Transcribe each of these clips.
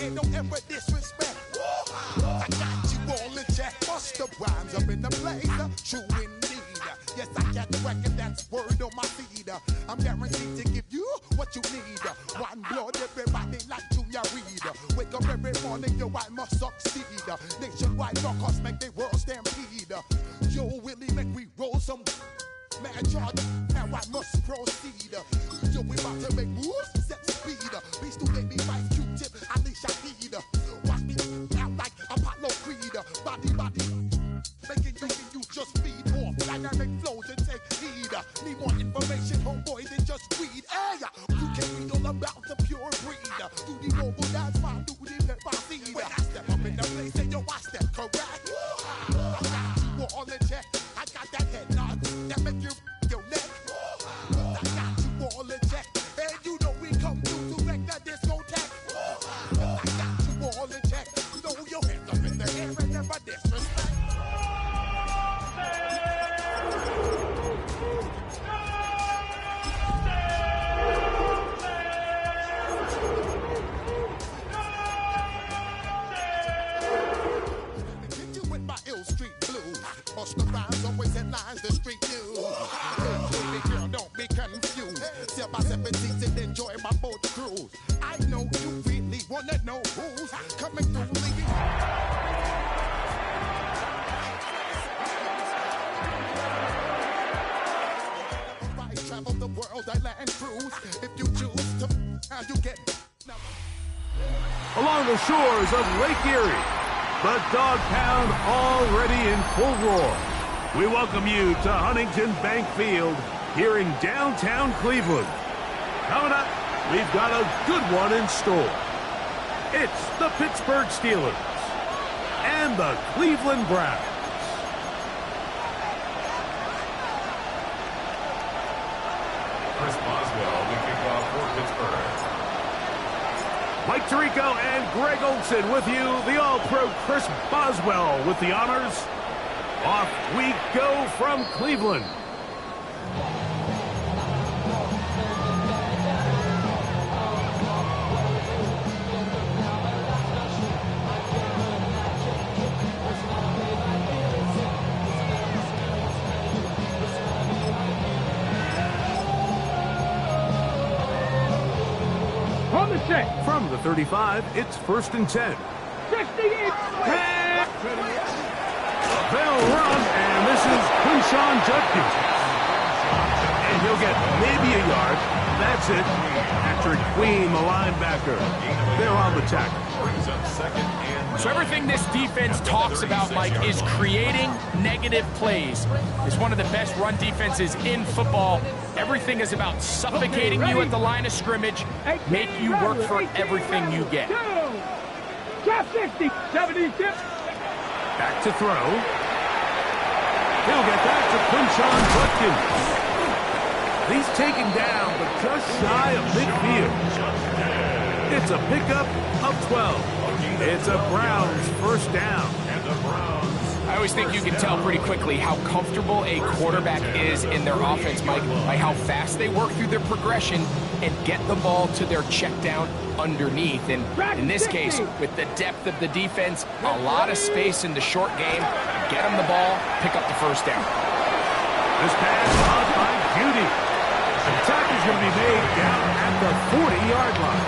man, don't ever disrespect. I got you all in check. Bust the rhymes up in the place. True indeed. Yes, I got the record that's word on my feed. I'm guaranteed to give you what you need. One blood, everybody like Junior Reed. Wake up every morning, yo, I must succeed. Nationwide rockers make the world stampede. Yo, Willie, make we roll some mad charge. Now I must proceed. Yo, we about to make moves, set speed. Beast to baby, vice Q-tip, Ali Shahid. Watch me out like Apollo Creed. Body, making you just feed off dynamic flows and take heed. Need more information, homeboy, than just read. Hey, you can read all about the pure breed. Do the noble, that's my duty, let my seed. When I step up in the place, and yo, I step correct. I got you all in check. I got that head nod that make you your neck. I got you all in check. And you know we come through to wreck the discotheque. I got you all in check. Throw your hands up in the air and never disrespect. Bust the rhymes, always headlines, the street news. Baby girl, don't be confused. Sell my 17s and enjoy my boat cruise. I know you really wanna know who's coming through, leaving. Right, travel the world, I land cruise. If you choose to, how you get. Along the shores of Lake Erie, the Dog Pound already in full roar. We welcome you to Huntington Bank Field here in downtown Cleveland. Coming up, we've got a good one in store. It's the Pittsburgh Steelers and the Cleveland Browns. Chris Boswell, we kick off for Pittsburgh. Mike Tirico and Greg Olson with you. The All-Pro Chris Boswell with the honors. Off we go from Cleveland. From the 35, it's 1st and 10. 68. They'll run, and this is Quinshon Judkins. And he'll get maybe a yard. That's it. Patrick Queen, the linebacker. They're on the tackle. Brings up 2nd and 9. So everything this defense talks about, Mike, is creating negative plays. It's one of the best run defenses in football. Everything is about suffocating you at the line of scrimmage, make you work for everything you get. Top 60, 76. Back to throw. He'll get back to Quinshon Judkins. He's taken down, but just shy of midfield. It's a pickup of 12. It's a Browns 1st down. And the Browns. I always think you can tell pretty quickly how comfortable a quarterback is in their offense, Mike, by how fast they work through their progression and get the ball to their check down underneath. And in this case, with the depth of the defense, a lot of space in the short game, get them the ball, pick up the 1st down. This pass caught by Beauty. The tackle is going to be made down at the 40-yard line.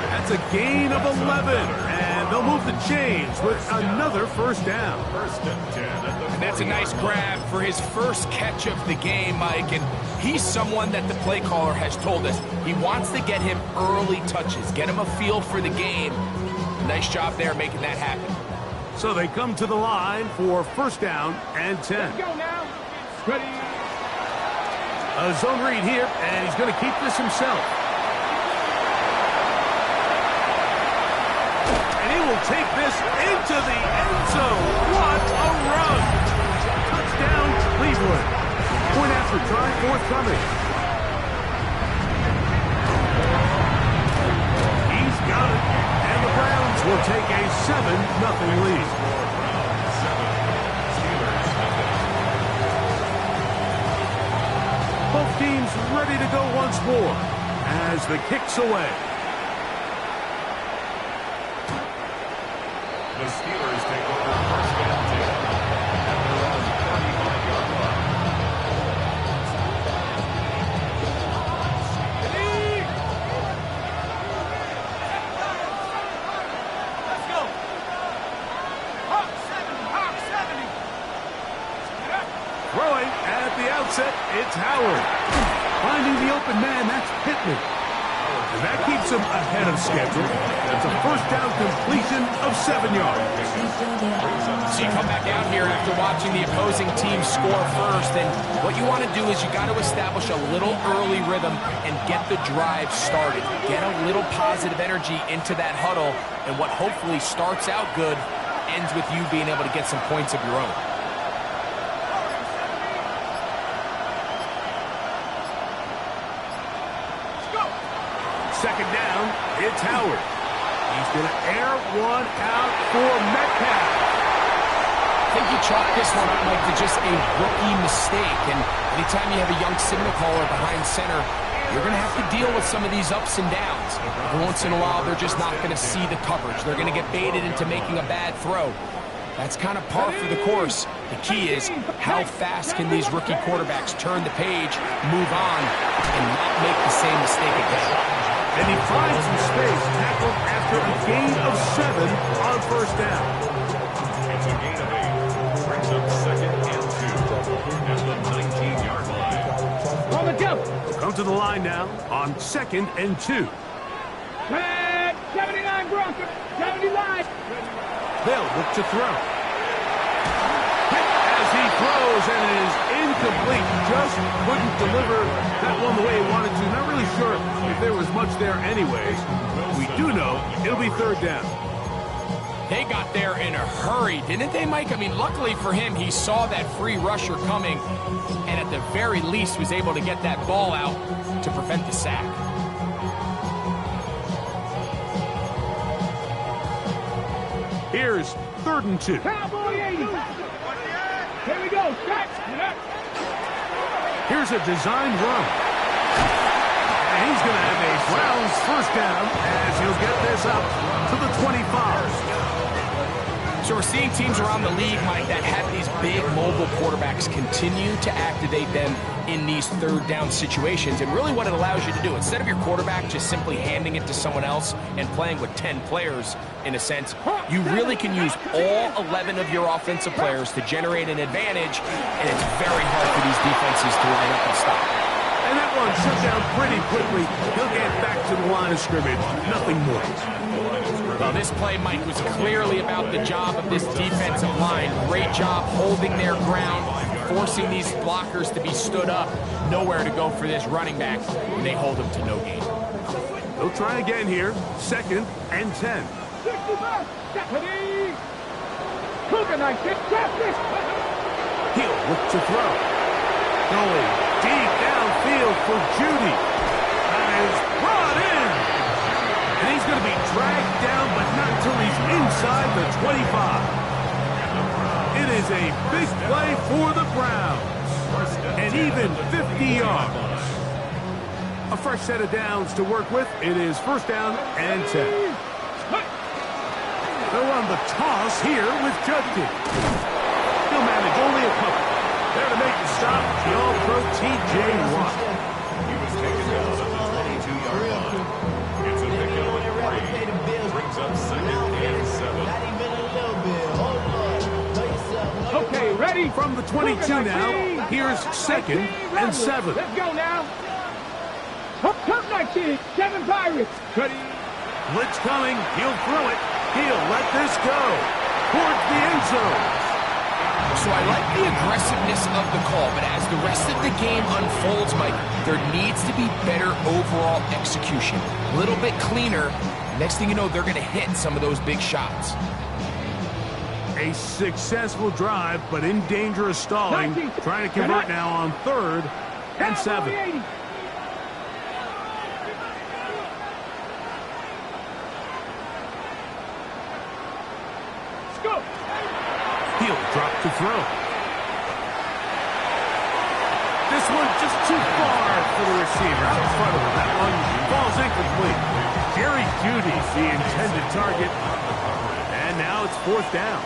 That's a gain of 11, and they'll move the chains with another 1st down. 1st and 10. And that's a nice grab for his first catch of the game, Mike. And he's someone that the play caller has told us he wants to get him early touches, get him a feel for the game. Nice job there making that happen. So they come to the line for 1st down and 10. Let's go now. Ready. A zone read here, and he's going to keep this himself. And he will take this into the end zone. What a run! Touchdown, Cleveland. Point after try forthcoming. He's got it, and the Browns will take a 7-0 lead. Both teams ready to go once more as the kick's away. The Steelers take over first and 10 at their own 35-yard line. Let's go. Hawk 70. Throwing at the outset, it's Howard. Finding the open man, that's Pittman. And that keeps him ahead of schedule. That's a first down completion of 7 yards. So you come back out here after watching the opposing team score first, and what you want to do is you got to establish a little early rhythm and get the drive started. Get a little positive energy into that huddle, and what hopefully starts out good ends with you being able to get some points of your own. Second down, it's Howard. He's going to air one out for Metcalf. I think you chalk this one up, Mike, to just a rookie mistake. And anytime you have a young signal caller behind center, you're going to have to deal with some of these ups and downs. Every once in a while, they're just not going to see the coverage. They're going to get baited into making a bad throw. That's kind of par for the course. The key is how fast can these rookie quarterbacks turn the page, move on, and not make the same mistake again. And he finds some space, tackled after a gain of 7 on first down. It's a gain of 8. Brings up second and 2 at the 19-yard line. On the jump. Come to the line now on 2nd and 2. 79 Broncos. 79. They'll look to throw. Hit as he throws, and it is incomplete. Just couldn't deliver that one the way he wanted to. Not really sure if there was much there anyways. We do know it'll be third down. They got there in a hurry, didn't they, Mike? I mean, luckily for him, he saw that free rusher coming, and at the very least was able to get that ball out to prevent the sack. Here's 3rd and 2. Cowboy 80. Here we go. Stretch. Here's a designed run. And he's going to have a Browns first down as he'll get this up to the 25. So we're seeing teams around the league, Mike, that have these big mobile quarterbacks continue to activate them in these third down situations. And really what it allows you to do, instead of your quarterback just simply handing it to someone else and playing with 10 players, in a sense, you really can use all 11 of your offensive players to generate an advantage, and it's very hard for these defenses to line up and stop. And that one shut down pretty quickly. He'll get back to the line of scrimmage. Nothing more. Well, this play, Mike, was clearly about the job of this defensive line. Great job holding their ground, forcing these blockers to be stood up. Nowhere to go for this running back, and they hold him to no gain. They'll try again here. 2nd and 10. 65. Stephanie. Cougar knife. He'll look to throw. Going deep downfield for Judy. That is brought in. And he's going to be dragged down, but not until he's inside the 25. It is a big play for the Browns. And even 50 yards. A fresh set of downs to work with. It is first down and 10. They'll run the toss here with Judkins. He'll manage only a couple. There to make the stop, the All-Pro T.J. Watt. He was taken down at the 22-yard line. It's a pickup of 3. Brings up second and 7. Okay, ready? From the 22 now, here's 2nd and 7. Let's go now. Come 19. 7 Pirates. Ready? Blitz coming. He'll throw it. He'll let this go towards the end zone. So I like the aggressiveness of the call, but as the rest of the game unfolds, Mike, there needs to be better overall execution. A little bit cleaner. Next thing you know, they're going to hit some of those big shots. A successful drive, but in danger of stalling. Trying to convert now on 3rd and 7. Go. He'll drop to throw. This one just too far for the receiver. Out in front of him. That one falls incomplete. Jerry Jeudy's the intended target. And now it's 4th down.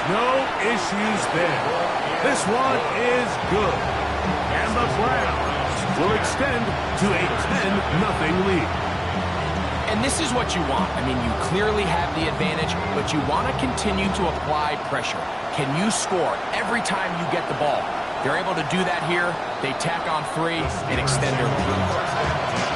No issues there. This one is good. And the Browns will extend to a 10-0 lead. And this is what you want. I mean, you clearly have the advantage, but you want to continue to apply pressure. Can you score every time you get the ball? They're able to do that here. They tack on 3 and extend their lead.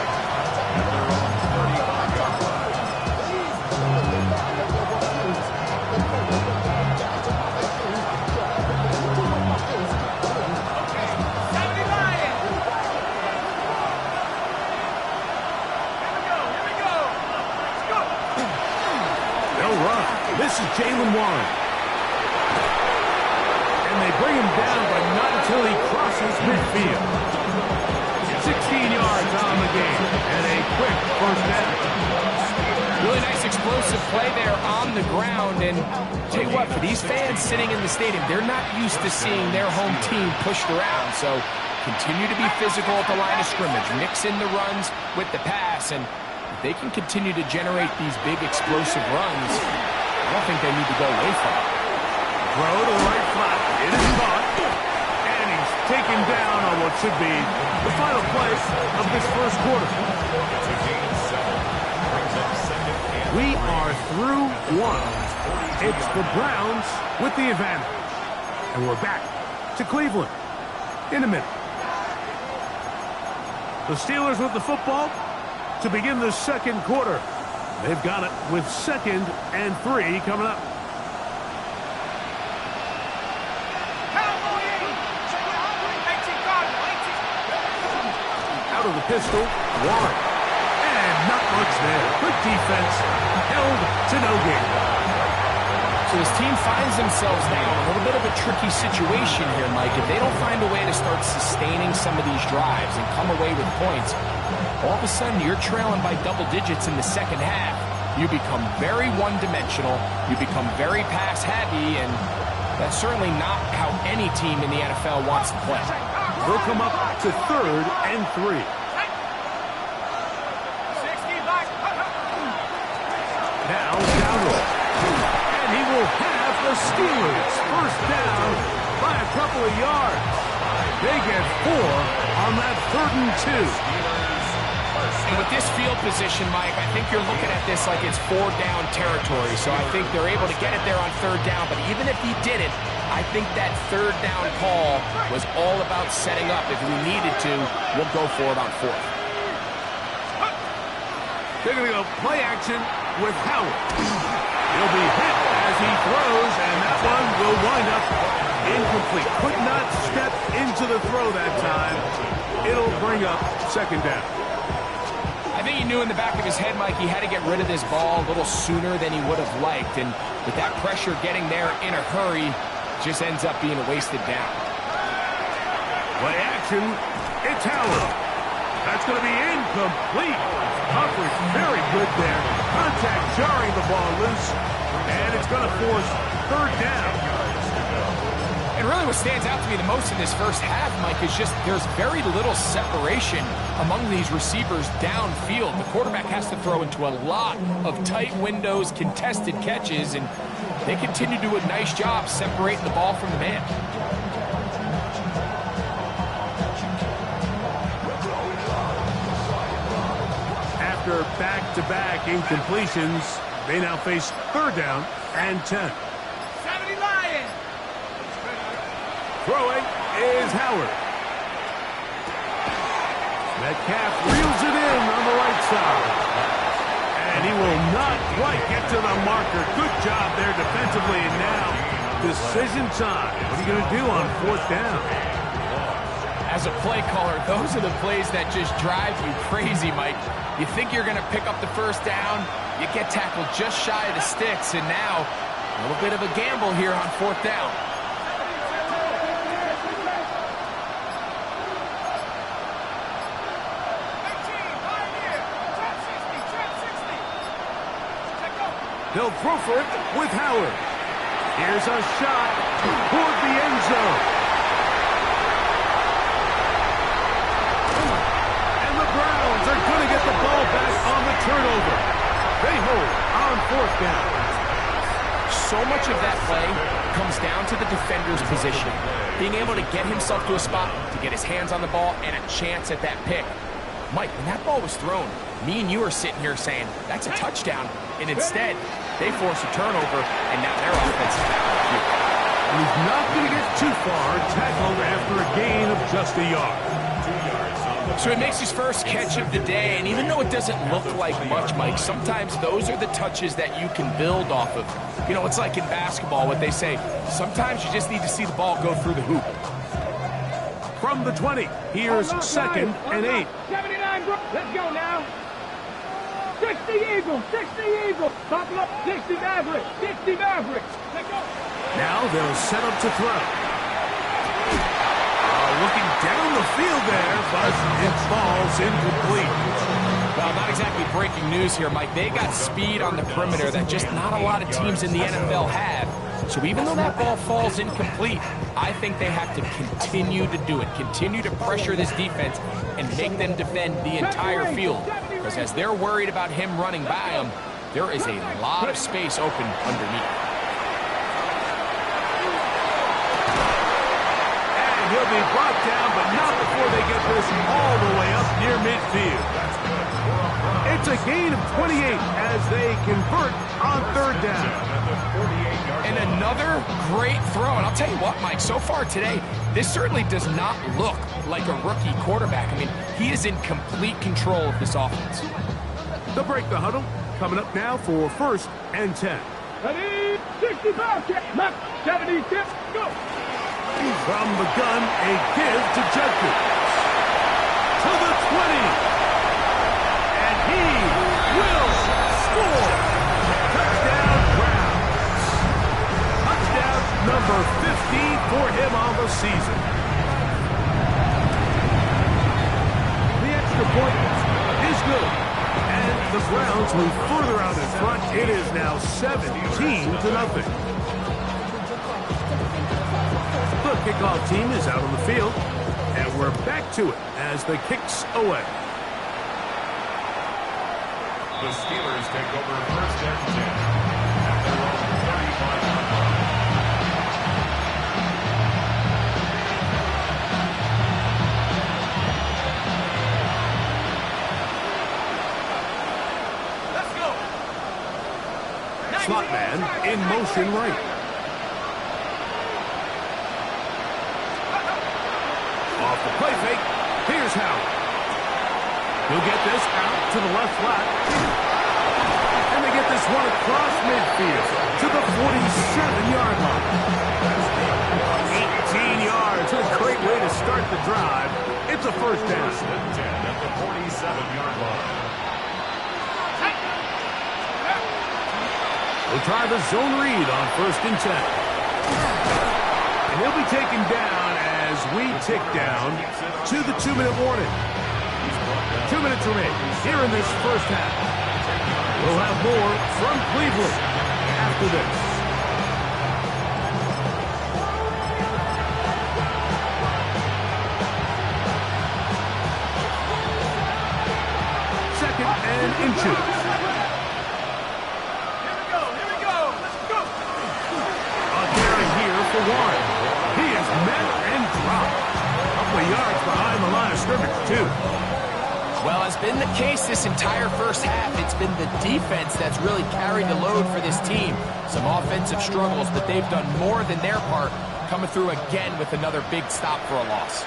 This is Jaylen Warren. And they bring him down, but not until he crosses midfield. 16 yards on the game, and a quick 1st down. Really nice explosive play there on the ground. And tell you what, for these fans sitting in the stadium, they're not used to seeing their home team pushed around. So continue to be physical at the line of scrimmage. Mix in the runs with the pass. And if they can continue to generate these big explosive runs, I don't think they need to go away from it. Throw to the right flat. It is caught. And he's taken down on what should be the final play of this 1st quarter. We are through 1. It's the Browns with the advantage. And we're back to Cleveland in a minute. The Steelers with the football to begin the 2nd quarter. They've got it with 2nd and 3 coming up. Out of the pistol, Warren. And not much there. Good defense. Held to no gain. So this team finds themselves now in a little bit of a tricky situation here, Mike. If they don't find a way to start sustaining some of these drives and come away with points, all of a sudden you're trailing by double digits in the 2nd half. You become very one-dimensional. You become very pass-heavy, and that's certainly not how any team in the NFL wants to play. They'll come up to 3rd and 3. Now downward. And he will have the Steelers 1st down by a couple of yards. They get 4 on that 3rd and 2. And with this field position, Mike, I think you're looking at this like it's 4-down territory. So I think they're able to get it there on 3rd down. But even if he didn't, I think that 3rd down call was all about setting up. If we needed to, we'll go for it on 4th. They're going to go play action with Howard. He'll be hit as he throws, and that one will wind up incomplete. Could not step into the throw that time. It'll bring up 2nd down. I think he knew in the back of his head, Mike, he had to get rid of this ball a little sooner than he would have liked. And with that pressure getting there in a hurry, just ends up being a wasted down. Play action, it's Howard. That's going to be incomplete. Coverage very good there. Contact jarring the ball loose. And it's going to force 3rd down. And really what stands out to me the most in this 1st half, Mike, is just there's very little separation among these receivers downfield. The quarterback has to throw into a lot of tight windows, contested catches, and they continue to do a nice job separating the ball from the man. After back-to-back incompletions, they now face 3rd down and 10. 70 Lions! Throwing is Howard. Metcalf reels it in on the right side. And he will not quite get to the marker. Good job there defensively. And now, decision time. What are you going to do on 4th down? As a play caller, those are the plays that just drive you crazy, Mike. You think you're going to pick up the 1st down, you get tackled just shy of the sticks, and now a little bit of a gamble here on 4th down. They'll throw for it with Howard. Here's a shot toward the end zone. And the Browns are going to get the 4th down. So much of that play comes down to the defender's position. Being able to get himself to a spot, to get his hands on the ball, and a chance at that pick. Mike, when that ball was thrown, me and you are sitting here saying, that's a touchdown. And instead, they force a turnover, and now their offense is back on the field. He's not going to get too far, tackled after a gain of just a yard. So he makes his first catch of the day, and even though it doesn't look like much, Mike, sometimes those are the touches that you can build off of. You know, it's like in basketball, what they say, sometimes you just need to see the ball go through the hoop. From the 20, here's 2nd and 8. 79, let's go now. 60 Eagles, 60 Eagles. Buffalo, 60 Mavericks, 60 Mavericks. Let's go. Now they'll set up to throw. Looking down the field there, but it falls incomplete. Well, not exactly breaking news here, Mike. They got speed on the perimeter that just not a lot of teams in the NFL have. So even though that ball falls incomplete, I think they have to continue to do it. Continue to pressure this defense and make them defend the entire field. Because as they're worried about him running by them, there is a lot of space open underneath. He'll be brought down, but not before they get this all the way up near midfield. It's a gain of 28 as they convert on 3rd down. And another great throw. And I'll tell you what, Mike, so far today, this certainly does not look like a rookie quarterback. I mean, he is in complete control of this offense. They'll break the huddle. Coming up now for 1st and 10. 65, 76, go. From the gun, a give to Judkins. To the 20. And he will score. Touchdown Browns. Touchdown number 15 for him on the season. The extra point is good. And the Browns move further out in front. It is now 17-0. The kickoff team is out on the field, and we're back to it as the kick's away. The Steelers take over 1st and 10 at their own 35-yard line. Let's go. Slot man in motion right. Off the play fake, here's Howard. He'll get this out to the left flat. And they get this one across midfield to the 47-yard line. 18 yards, a great way to start the drive. It's a 1st down. 1st and 10 at the 47-yard line. We'll try the zone read on 1st and 10. And he'll be taken down as we tick down to the 2-minute warning. 2 minutes remain here in this 1st half. We'll have more from Cleveland after this. Second and inches. Here we go, let's go. A carry here for Warren. He is met and dropped. A couple of yards behind the line of scrimmage, too. Well, as been the case this entire 1st half, it's been the defense that's really carried the load for this team. Some offensive struggles, but they've done more than their part, coming through again with another big stop for a loss.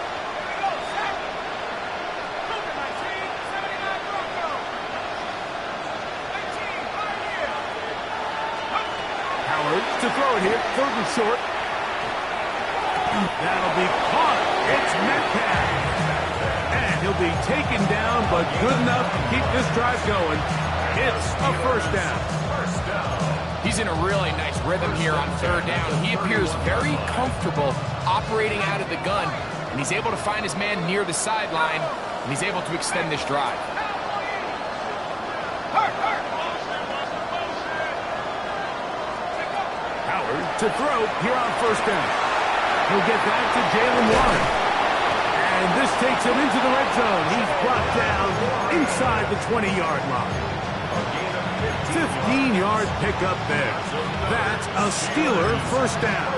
Howard to throw it here, 3rd and short. That'll be caught. It's Metcalf. And he'll be taken down, but good enough to keep this drive going. It's a 1st down. He's in a really nice rhythm here on 3rd down. He appears very comfortable operating out of the gun, and he's able to find his man near the sideline, and he's able to extend this drive. Howard to throw here on 1st down. He'll get back to Jalen Warren. And this takes him into the red zone. He's brought down inside the 20-yard line. A gain of 15-yard pickup there. That's a Steeler first down.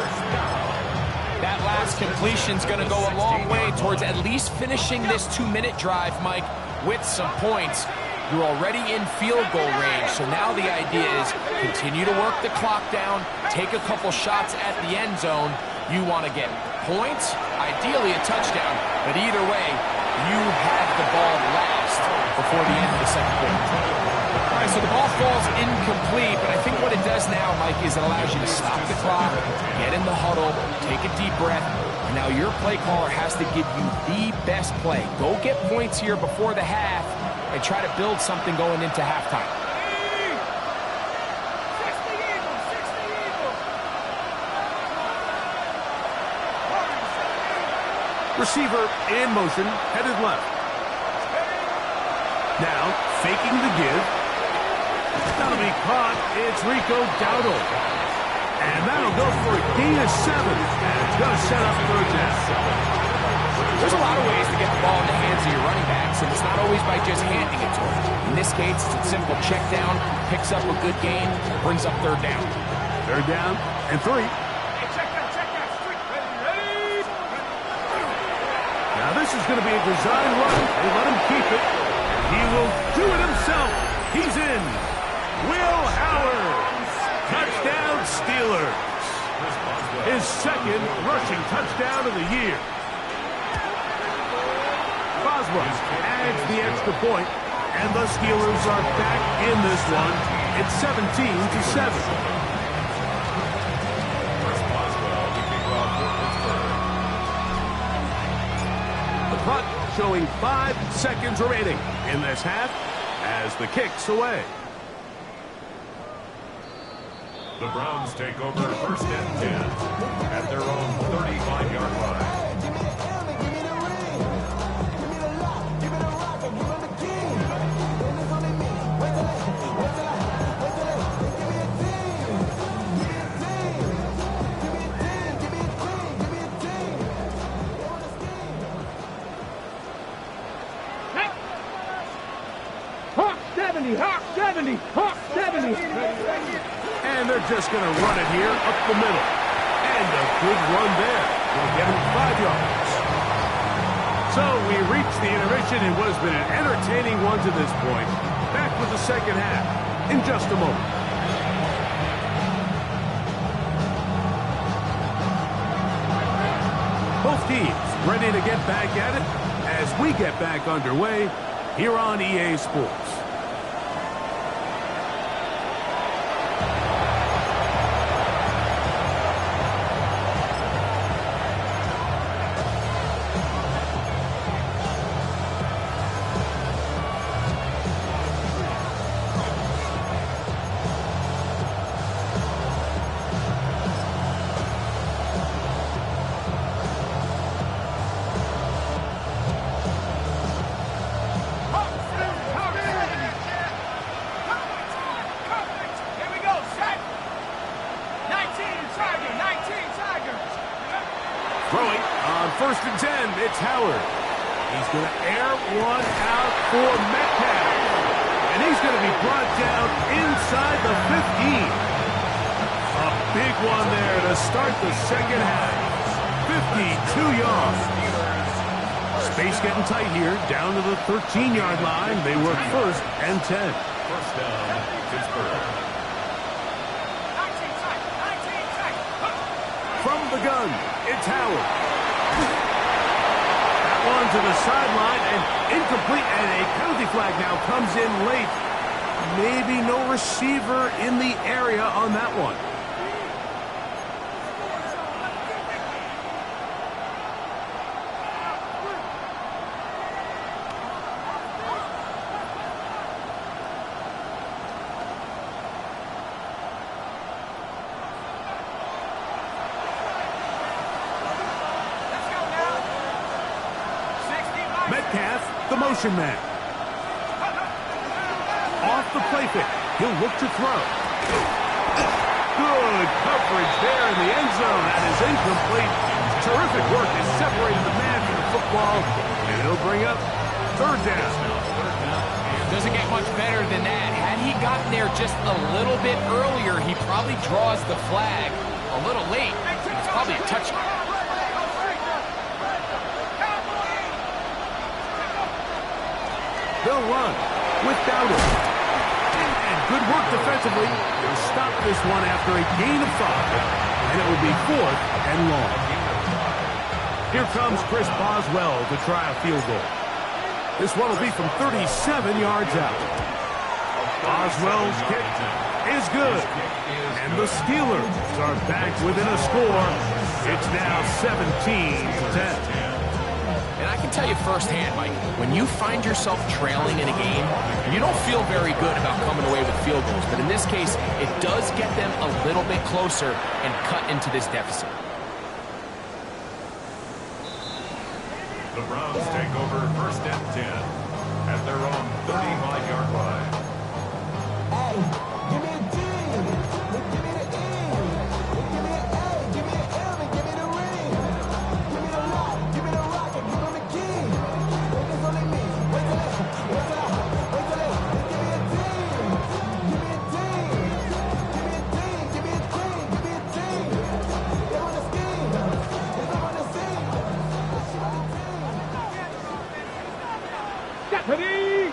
That last completion's going to go a long way towards at least finishing this 2-minute drive, Mike, with some points. You're already in field goal range, so now the idea is continue to work the clock down, take a couple shots at the end zone. You want to get points, ideally a touchdown, but either way, you have the ball last before the end of the second quarter. All right, so the ball falls incomplete, but I think what it does now, Mike, is it allows you to stop the clock, get in the huddle, take a deep breath, and now your play caller has to give you the best play. Go get points here before the half and try to build something going into halftime. 60 Eagles, 60 Eagles. Receiver in motion, headed left. Now, faking the give. That'll be caught. It's Rico Dowdle. And that'll go for a gain of 7. And it's going to set up third down. There's a lot of ways to get the ball in the hands of your running backs, and it's not always by just handing it to them. In this case, it's a simple check down, picks up a good gain, brings up third down. Third down and 3. Hey, check that, street. Ready. Now this is going to be a design run. They let him keep it. He will do it himself. He's in. Will Howard. Touchdown Steelers. His second rushing touchdown of the year. Boswell adds the extra point, and the Steelers are back in this one. It's 17-7. The clock showing 5 seconds remaining in this half as the kick's away. The Browns take over first and 10 at their own 35-yard line. Hawk 70, Hawk 70, Hawk 70. And they're just going to run it here up the middle. And a good run there. Will get him 5 yards. So we reach the intermission in what has been an entertaining one to this point. Back with the second half in just a moment. Both teams ready to get back at it as we get back underway here on EA Sports. Throwing on first and 10, it's Howard. He's going to air one out for Metcalf. And he's going to be brought down inside the 15. A big one there to start the second half. 52 yards. Space getting tight here, down to the 13-yard line. They work first and 10. First down, Pittsburgh. From the gun, it's Howard. That one to the sideline and incomplete, and a penalty flag now comes in late. Maybe no receiver in the area on that one. Metcalf, the motion man. Off the play fake. He'll look to throw. Good coverage there in the end zone. That is incomplete. Terrific work is separating the man from the football. And it'll bring up third down. Doesn't get much better than that. Had he gotten there just a little bit earlier, he probably draws the flag a little late. It's probably a touchdown. They'll run with Dowdle. And good work defensively. They'll stop this one after a gain of 5. And it will be 4th and long. Here comes Chris Boswell to try a field goal. This one will be from 37 yards out. Boswell's kick is good. And the Steelers are back within a score. It's now 17-10. And I can tell you firsthand, Mike, when you find yourself trailing in a game, you don't feel very good about coming away with field goals. But in this case, it does get them a little bit closer and cut into this deficit. The Browns take over 1st and 10 at their own 35-yard line. Give me a D. Give me the E. Give me an A. Give me an M. And give me the ring. Give me the lock. Give me the rock. And give me the key. Wait, there's only me. Wait till it. Wait till it. Wait till it. Give me a team. Give me a team. Give me a team. Give me a team. Give me a team. They want to scheme. They don't want to sing. Deputy!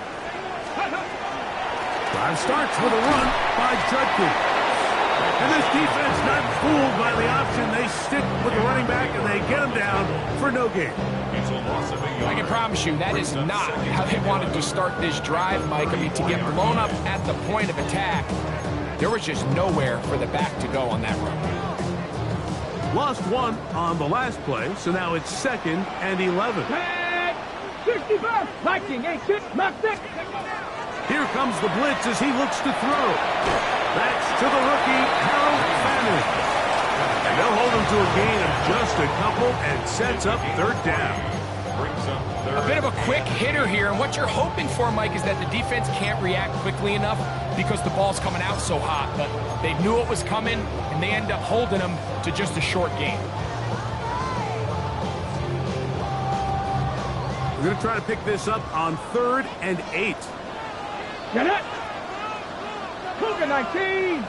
Drive starts with a run by Judkins. And this defense not fooled by the option. They stick with the running back and they get him down for no gain. It's a loss of a yard. I can promise you that is not how they wanted to start this drive, Mike. I mean, to get blown up at the point of attack, there was just nowhere for the back to go on that run. Lost 1 on the last play, so now it's 2nd and 11. Tag! 65! Viking, 8-6, Mark 6! Here comes the blitz as he looks to throw. That's to the rookie, Harold Fannin. And they'll hold him to a gain of just a couple and sets up 3rd down. Brings up 3rd. A bit of a quick hitter here, and what you're hoping for, Mike, is that the defense can't react quickly enough because the ball's coming out so hot. But they knew it was coming, and they end up holding them to just a short gain. We're going to try to pick this up on 3rd and 8. Get it! Cougar 19!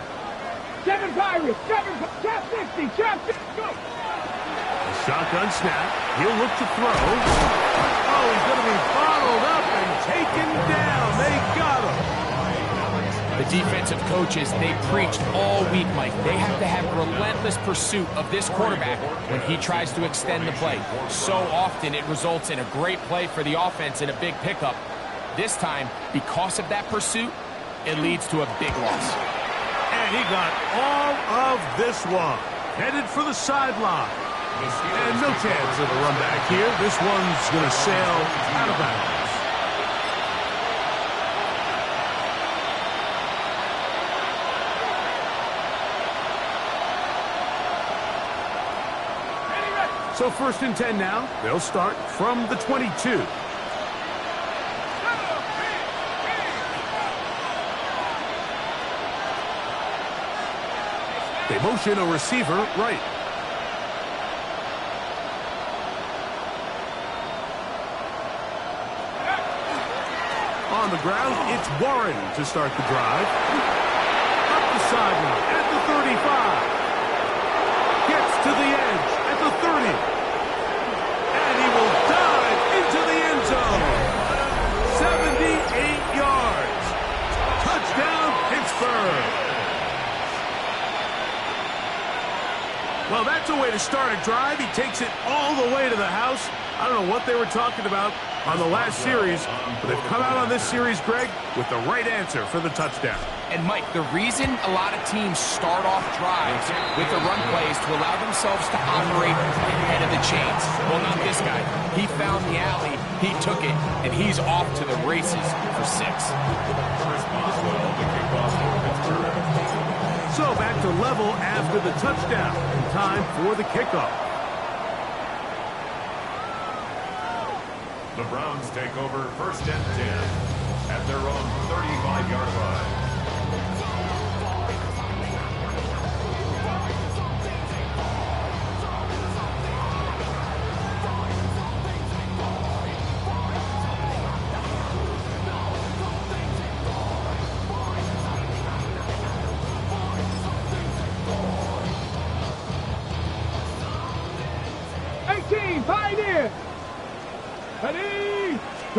7 Pirates! 7 Chap 60! Chap 60! Go! Shotgun snap. He'll look to throw. Oh, he's going to be bottled up and taken down. They got him. The defensive coaches, they preached all week, Mike. They have to have relentless pursuit of this quarterback when he tries to extend the play. So often it results in a great play for the offense and a big pickup. This time, because of that pursuit, it leads to a big loss. And he got all of this one. Headed for the sideline. And no chance of a run back here. This one's going to sail out of bounds. So 1st and 10 now. They'll start from the 22. They motion a receiver right. On the ground, it's Warren to start the drive. Up the sideline at the 35. Gets to the edge at the 30. And he will dive into the end zone. 78 yards. Touchdown, Pittsburgh. Well, that's a way to start a drive. He takes it all the way to the house. I don't know what they were talking about on the last series, but they've come out on this series, Greg, with the right answer for the touchdown. And, Mike, the reason a lot of teams start off drives with the run plays to allow themselves to operate ahead of the chains. Well, not this guy. He found the alley, he took it, and he's off to the races for 6. Chris Boswell to kick off for Pittsburgh. So back to level after the touchdown. And time for the kickoff. The Browns take over 1st and 10 at their own 35-yard line.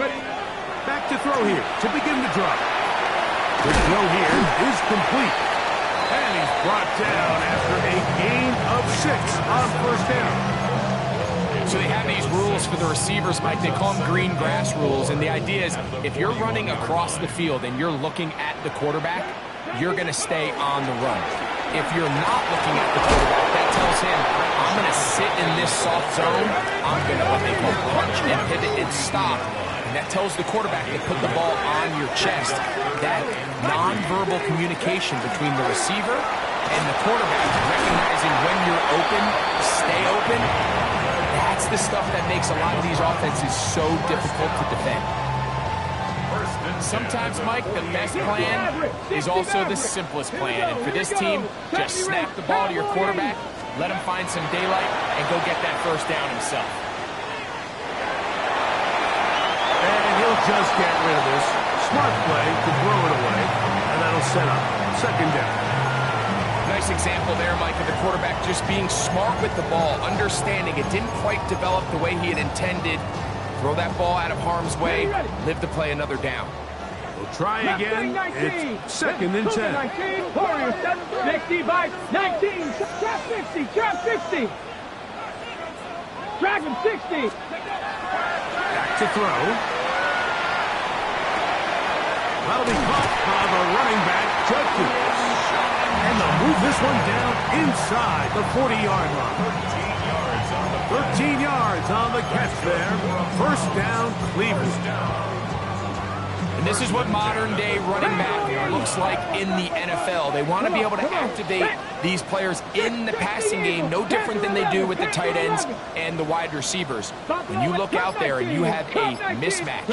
Back to throw here to begin the drive. The throw here is complete. And he's brought down after a gain of 6 on first down. So they have these rules for the receivers, Mike. They call them green grass rules. And the idea is if you're running across the field and you're looking at the quarterback, you're going to stay on the run. If you're not looking at the quarterback, that tells him, I'm going to sit in this soft zone. I'm going to what they call punch and pivot and stop. And that tells the quarterback to put the ball on your chest. That nonverbal communication between the receiver and the quarterback, recognizing when you're open, stay open, that's the stuff that makes a lot of these offenses so difficult to defend. Sometimes, Mike, the best plan is also the simplest plan. And for this team, just snap the ball to your quarterback, let him find some daylight, and go get that first down himself. And he'll just get rid of this. Smart play to throw it away, and that'll set up second down. Nice example there, Mike, of the quarterback just being smart with the ball, understanding it didn't quite develop the way he had intended. Throw that ball out of harm's way, live to play another down. We'll try again. It's second and 10. 19, Warriors 65, 19, trap 60, trap 60. Drag him 60. Back to throw. That'll be caught by the running back, Judkins. And they'll move this one down inside the 40-yard line. 13 yards on the catch there. First down, Cleveland. And this is what modern-day running back looks like in the NFL. They want to be able to activate these players in the passing game, no different than they do with the tight ends and the wide receivers. When you look out there and you have a mismatch,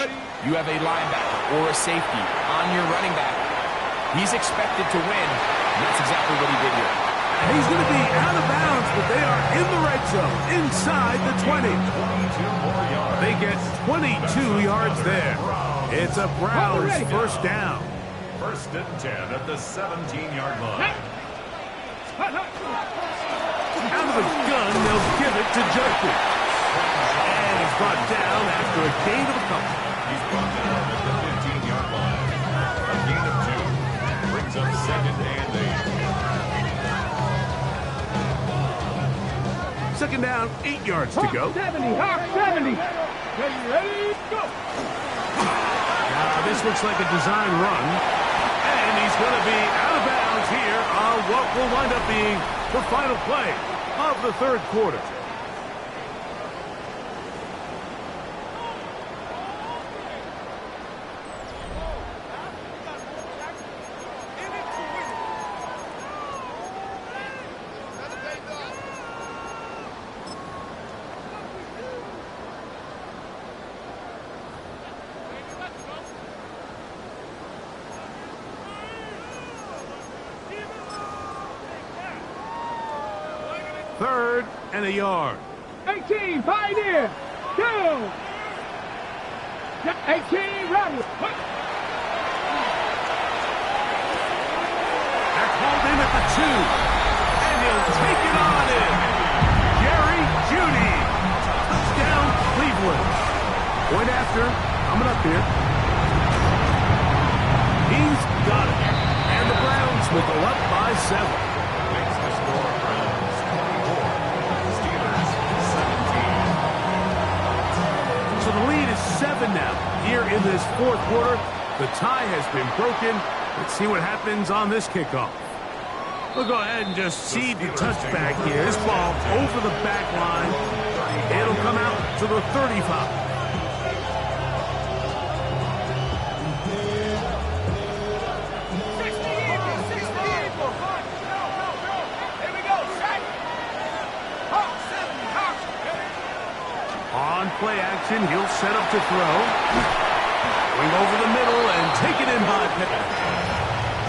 you have a linebacker or a safety on your running back, he's expected to win, and that's exactly what he did here. And he's going to be out of bounds, but they are in the red zone, inside the 20. They get 22 yards there. It's a Browns first down. First and 10 at the 17-yard line. Out of the gun, they'll give it to Judkins. And he's brought down after a gain of a couple. He's brought down at the 15-yard line. A gain of 2. Brings up second and 8. Second down, 8 yards to go. 70, Hawk 70. Ready, go. This looks like a design run. And he's going to be out of bounds here on what will wind up being the final play of the third quarter. Third and a yard. 18, Pioneer. 2. 18, Rebel. They're called in at the 2. And he'll take it on in. Jerry Jeudy. Touchdown, Cleveland. Point after. Coming up here. He's got it. And the Browns will go up by 7. Makes the score Browns 24. Steelers 17. So the lead is 7 now. Here in this fourth quarter, the tie has been broken. Let's see what happens on this kickoff. We'll go ahead and just seed the touchback here. This ball over the back line. It'll come out to the 35. On play action, he'll set up to throw. Going over the middle and take it in high.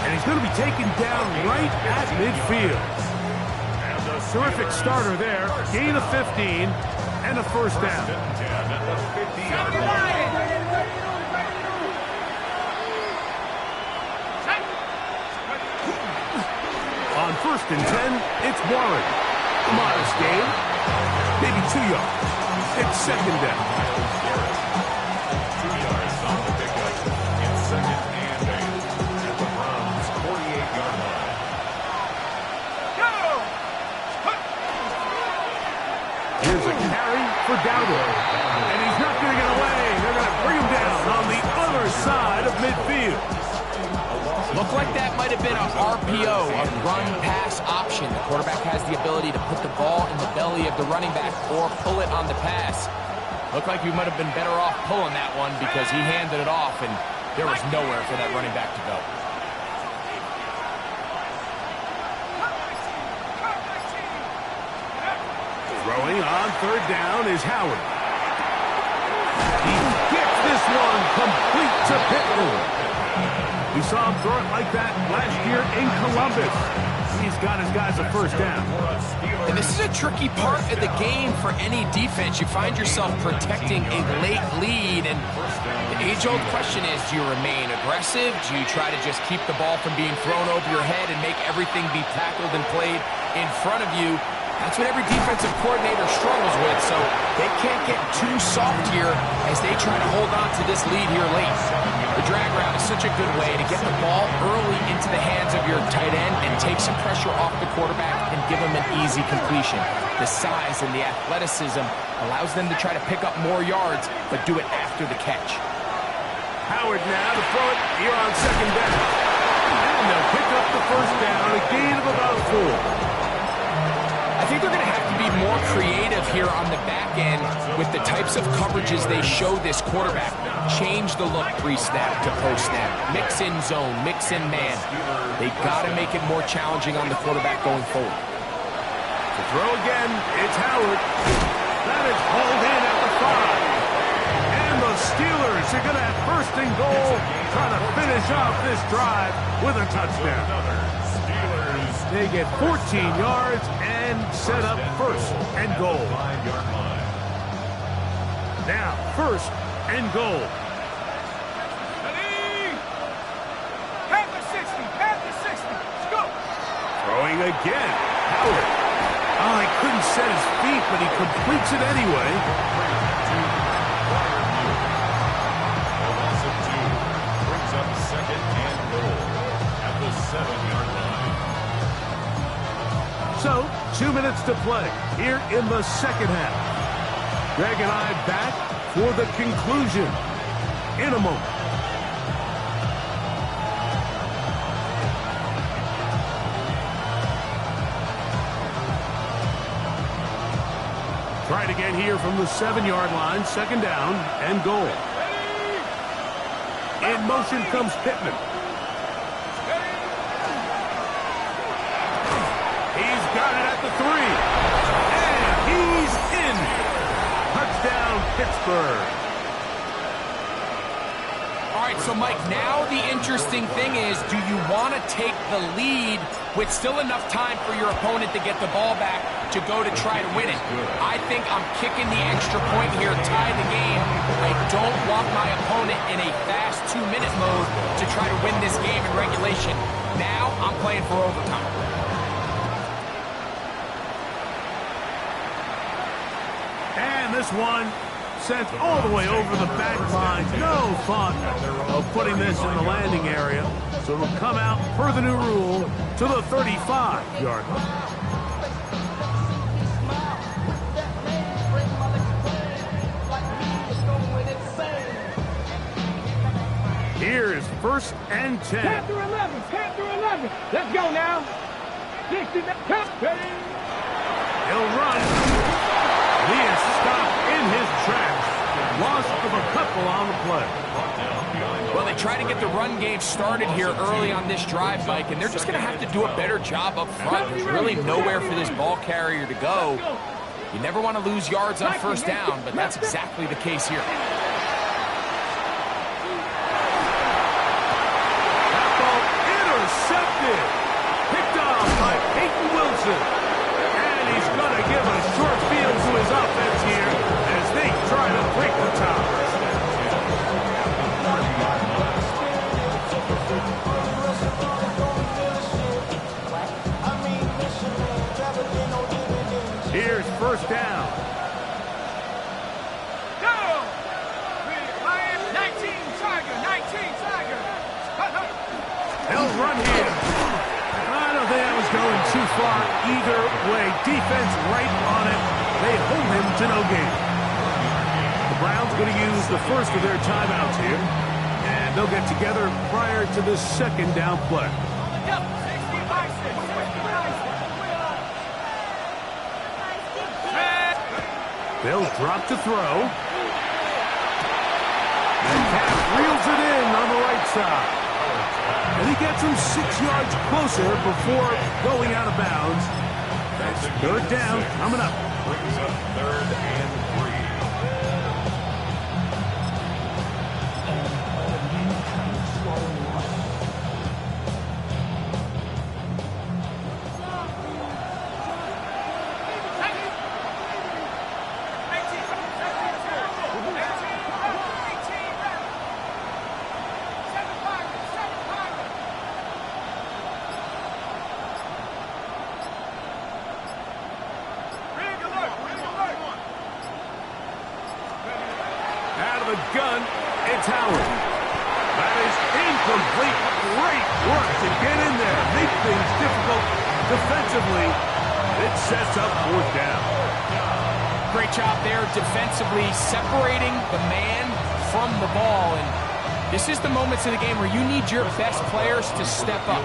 And he's going to be taken down right at midfield. Terrific starter there. Gain of 15 and a first down. At the 50-yard line. On first and 10, it's Warren. A modest gain. Maybe 2 yards. It's second down. 2 yards. Looked like that might have been a RPO, a run-pass option. The quarterback has the ability to put the ball in the belly of the running back or pull it on the pass. Looked like you might have been better off pulling that one because he handed it off, and there was nowhere for that running back to go. Throwing on third down is Howard. He gets this one complete to Pittman. We saw him throw it like that last year in Columbus. He's got his guys a first down. And this is a tricky part of the game for any defense. You find yourself protecting a late lead, and the age-old question is, do you remain aggressive? Do you try to just keep the ball from being thrown over your head and make everything be tackled and played in front of you? That's what every defensive coordinator struggles with, so they can't get too soft here as they try to hold on to this lead here late. The drag route is such a good way to get the ball early into the hands of your tight end and take some pressure off the quarterback and give him an easy completion. The size and the athleticism allows them to try to pick up more yards, but do it after the catch. Howard now to throw it here on second down. And they'll pick up the first down, a gain of about 4. I think they're going to have to be more creative here on the back end with the types of coverages they show this quarterback. Change the look pre-snap to post-snap. Mix in zone, mix in man. They've got to make it more challenging on the quarterback going forward. To throw again, it's Howard. That is hauled in at the 5. And the Steelers are going to have first and goal, trying to finish off this drive with a touchdown. They get 14 yards and set up first and goal. Now, first and goal. Pass the 60, let's go. Throwing again. Howard. Oh, he couldn't set his feet, but he completes it anyway. A loss of 2 brings up second and goal at the 7-yard line. So, 2 minutes to play here in the second half. Greg and I back for the conclusion in a moment. Try it again here from the 7-yard line, second down and goal. In motion comes Pittman. Got it at the 3. And he's in. Touchdown, Pittsburgh. All right, so Mike, now the interesting thing is, do you want to take the lead with still enough time for your opponent to get the ball back to go to try to win it? I think I'm kicking the extra point here, tie the game. I don't want my opponent in a fast 2-minute mode to try to win this game in regulation. Now I'm playing for overtime. And this one sent all the way over the back line. No thought of putting this in the landing area. So it'll come out per the new rule to the 35-yard line. Here's first and 10. 10 through 11, 10 through 11. Let's go now. 60, ready. He'll run. He is stopped in his tracks. Loss of a couple on the play. Well, they try to get the run game started here early on this drive, Mike, and they're just going to have to do a better job up front. There's really nowhere for this ball carrier to go. You never want to lose yards on first down, but that's exactly the case here. That ball intercepted. Picked off by Peyton Wilson. And he's going to give a short field to his offense here as they try to break the top. Here's first down. Go! 19 Tiger. They'll run here. I don't think that was going too far either way. Defense right on it. They hold him to no gain. The Browns going to use the first of their timeouts here. And They'll get together prior to the second down play. They'll drop to throw. Metcalf reels it in on the right side. And he gets him 6 yards closer before going out of bounds. That's third down coming up. Brings up 3rd and 3. Out of the gun, it's Howard. That is incomplete. Great work to get in there. Make things difficult defensively. It sets up 4th down. Great job there defensively, separating the man from the ball. And this is the moments in the game where you need your best players to step up.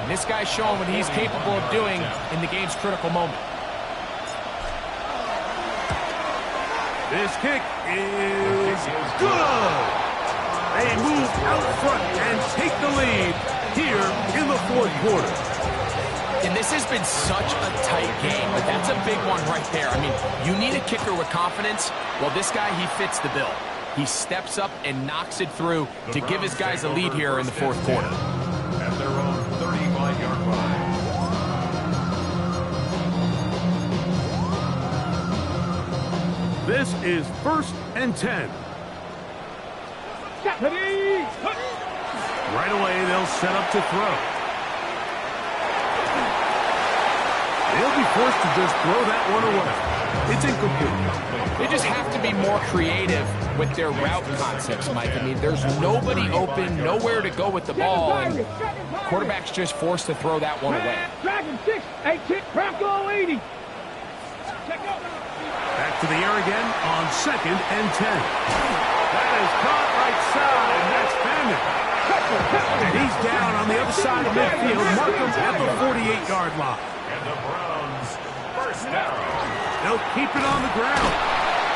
And this guy's showing what he's capable of doing in the game's critical moment. This kick is good. They move out front and take the lead here in the 4th quarter. And this has been such a tight game, but that's a big one right there. I mean, you need a kicker with confidence. Well, this guy, he fits the bill. He steps up and knocks it through to give his guys a lead here in the 4th quarter. At their own 35-yard line. This is 1st and 10. Right away, they'll set up to throw. They'll be forced to just throw that one away. It's incomplete. They just have to be more creative with their route concepts, Mike. I mean, there's nobody open, nowhere to go with the ball, and quarterback's just forced to throw that one away. Dragon 6, 18, Bronco 80. Back to the air again on 2nd and 10. That is caught right side. That's Bandit. And he's down on the other side of midfield. Markham's at the 48-yard line. And the Browns, 1st down. They'll keep it on the ground.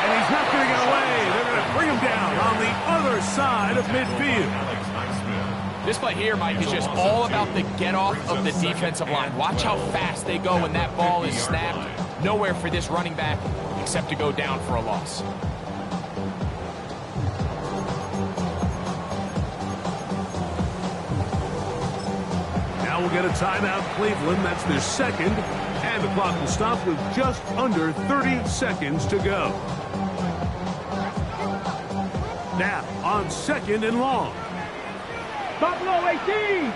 And he's not going to get away. They're going to bring him down on the other side of midfield. This play here, Mike, is just all about the get-off of the defensive line. Watch how fast they go when that ball is snapped. Nowhere for this running back except to go down for a loss. Now we'll get a timeout, Cleveland. That's their 2nd. And the clock will stop with just under 30 seconds to go. Now, on 2nd and long. Buffalo 18.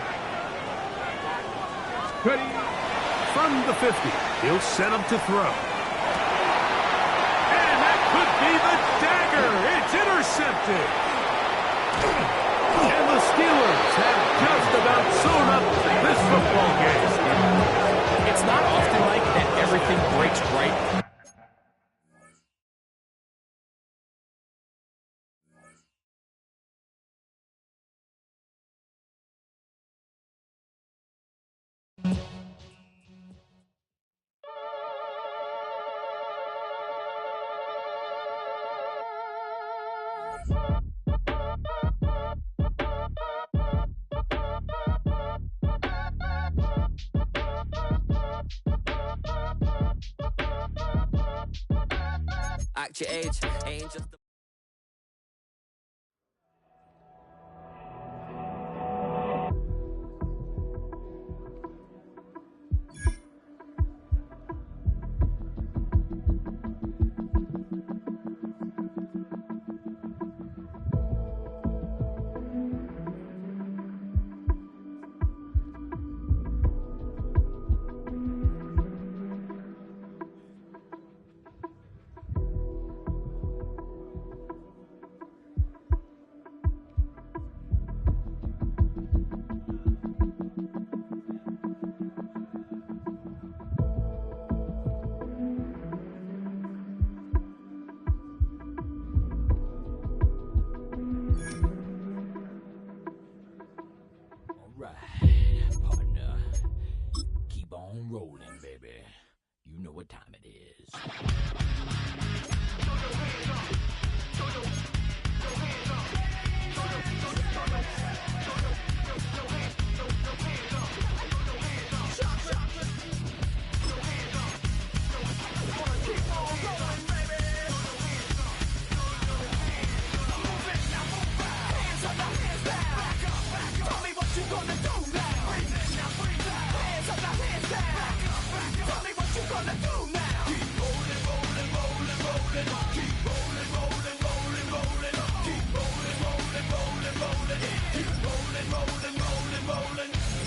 From the 50, he'll set up to throw. And that could be the dagger. It's intercepted. And the Steelers have just about sewn up this football game. It's not often, Mike, that everything breaks right. Act your age, ain't just on rolling, baby. You know what time it is.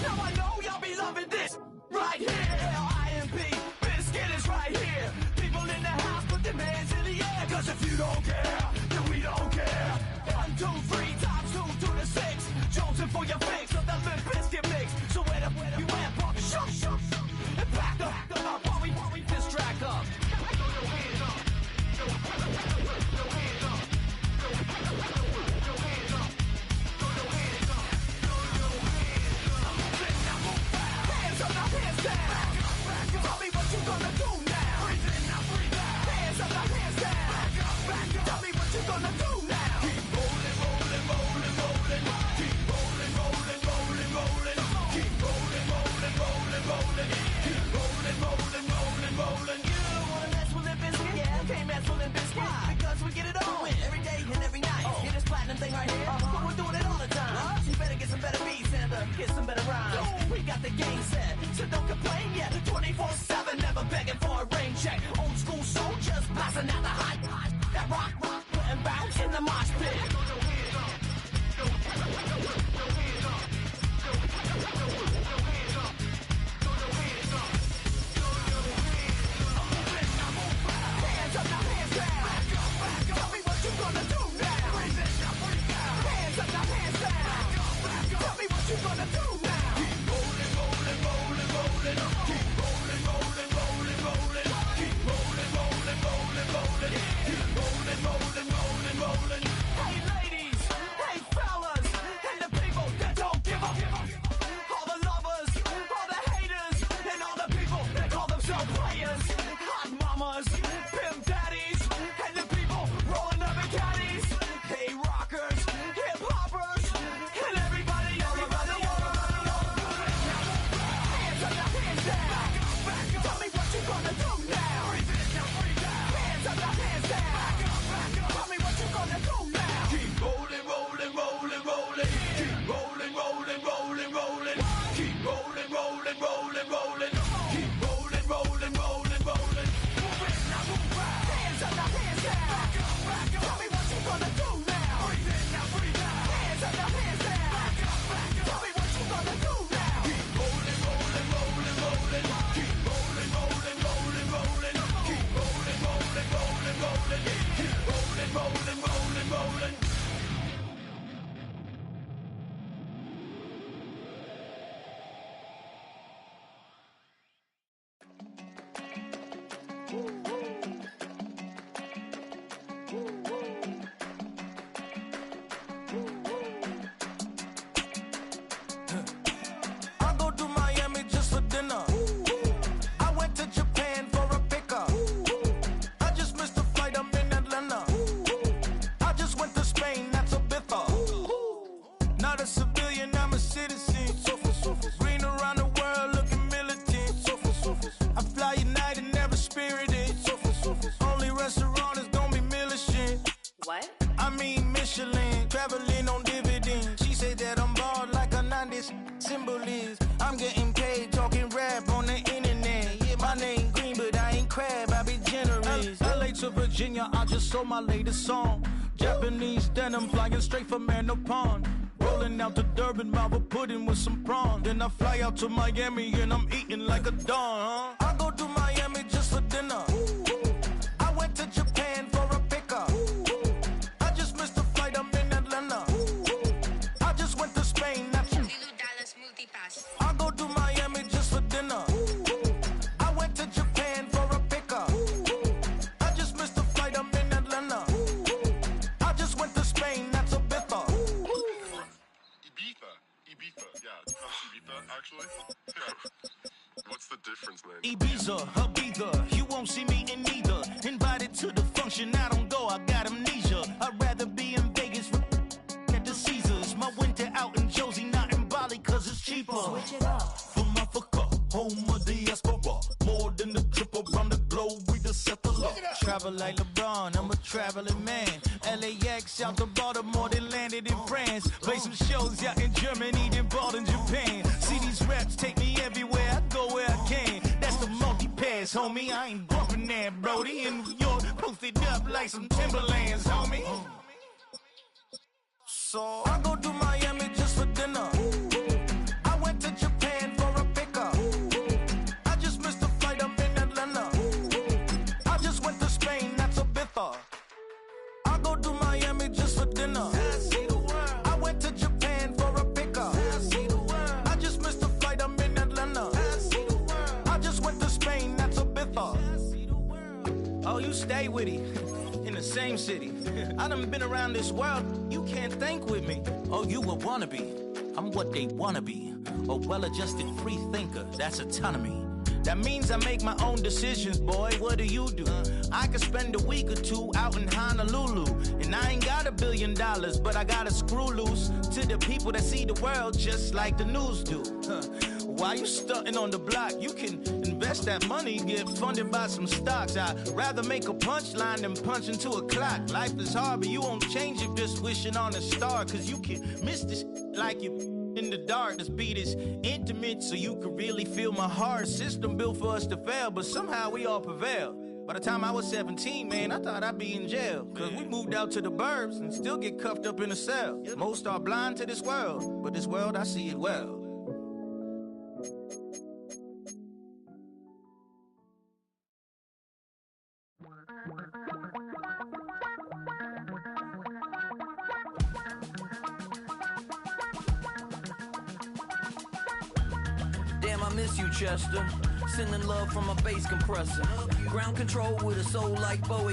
Now I know y'all be loving this right here. IMP, Biscuit is right here. People in the house, put their hands in the air. Cause if you don't care, then we don't care. 1, 2, 3 times 2 to the 6. Jonesing for your fix of the Limp Biscuit mix. So where the you at, pump, shoot, and back up while we distract up. Tell me what you gonna do now. Hands up, hands down. Tell me what you gonna do now. Keep rolling, rolling, rolling, rolling. Keep rolling, rolling, rolling, rolling. Keep rolling, rolling, rolling, rolling. Keep rolling, rolling, rolling, rolling. You wanna mess with Limp Bizkit? Yeah, can't mess with Limp Bizkit. Because we get it on every day and every night. Hear this platinum thing right here? We're doing it all the time. So you better get some better beats and get some better rhymes. We got the game set, so don't complain yet. 24/7, never begging for a rain check. Old school soldiers blasting out the hot. That rock, and bounce in the mosh pit. Hands up, now hands down. Tell me what you gonna do now. Hands up, now hands down. Tell me what you gonna do now. Keep rolling, rolling, rolling, rolling. Keep rolling, rolling, rolling, rolling. Keep rolling, rolling, rolling, rolling. Keep rolling, rolling, rolling, rolling. Hey ladies, hey fellas, and the people that don't give up. All the lovers, all the haters, and all the people that call themselves players. Hot mamas, pimp daddies, and the people rolling up in caddies. Hey rockers, hip hoppers, and everybody, everybody, hands up, now hands down. Tell me what you gonna do now. Hands up, now hands down. Tell me what you gonna do now. Keep rolling, rolling, rolling, rolling. Keep rolling, rolling, rolling, rolling. Keep rolling, rolling, rolling, rolling. Keep rolling, rolling, rolling, rolling. Move it, now move right. Hands up, now hands down. Tell me what you gonna do now. Hands up, now hands down. Tell me what you gonna do now. Keep rolling, rolling, rolling, rolling. Keep rolling, rolling, rolling, rolling. Keep rolling, rolling, rolling, rolling. Keep rolling, rolling, rolling, rolling. I go to Miami just for dinner. I went to Japan for a pickup. I just missed a flight, I'm in Atlanta. I just went to Spain, that's a Ibiza. Not a civilian, I'm a citizen. Green around the world, looking militant. I fly United, never spirited. Only restaurant is gonna be militant. What? I mean Michelin, traveling on dividends. She said that I'm bald like a 90s symbol is. I'm getting paid, talking rap on the internet. Yeah, my name Green, but I ain't crab, I be generous. LA to Virginia, I just sold my latest song. Japanese denim, flying straight from Manapon. Rolling out to Durban, mouth pudding with some prawn. Then I fly out to Miami and I'm eating like a don. I go to Miami just for dinner. I went to Japan for a pickup. I just missed a flight, I'm in Atlanta. I just went to Spain, that's I go to Miami just for dinner. I went to Japan for a pickup. I just missed a flight, I'm in Atlanta. I just went to Spain, that's a Ibiza. Ibiza, yeah, it's from Ibiza, actually. What's the Ibiza, Ibiza, you won't see me in neither. Invited to the function, I don't go, I got amnesia. I'd rather be in Vegas at the Caesars. My winter out in Josie, not in Bali, cause it's cheaper. Switch it up. From Africa, home of diaspora. More than the trip around the globe, we just set the law. Travel like LeBron, I'm a traveling man. LAX out to Baltimore, then landed in France. Play some shows out in Germany, then bought in Japan. See these raps take me everywhere, I go where I can. That's the multi-pass, homie, I ain't bumping that, Brody. In New York, posted up like some Timberlands, homie. So I go to Miami just for dinner. I went to Japan for a pickup. I just missed the flight, I'm in Atlanta. I just went to Spain, that's a Ibiza. I go to Miami just for dinner. I went to Japan for a pickup. I just missed the flight, I'm in Atlanta. I just went to Spain, that's a Ibiza. Oh, you stay with it. In the same city. I done been around this world, you can't think with me. Oh, you a wannabe, I'm what they wanna be. A well-adjusted free thinker, that's autonomy. That means I make my own decisions, boy, what do you do? I could spend a week or two out in Honolulu. And I ain't got $1 billion, but I got a screw loose to the people that see the world just like the news do. Why you stunting on the block? You can invest that money, get funded by some stocks. I'd rather make a punchline than punch into a clock. Life is hard, but you won't change it just wishing on a star. Cause you can miss this like you in the dark. This beat is intimate, so you can really feel my heart. System built for us to fail, but somehow we all prevail. By the time I was 17, man, I thought I'd be in jail. Cause we moved out to the burbs and still get cuffed up in a cell. Most are blind to this world, but this world, I see it well. Damn, I miss you, Chester. Sending love from a bass compressor. Ground control with a soul like Bowie.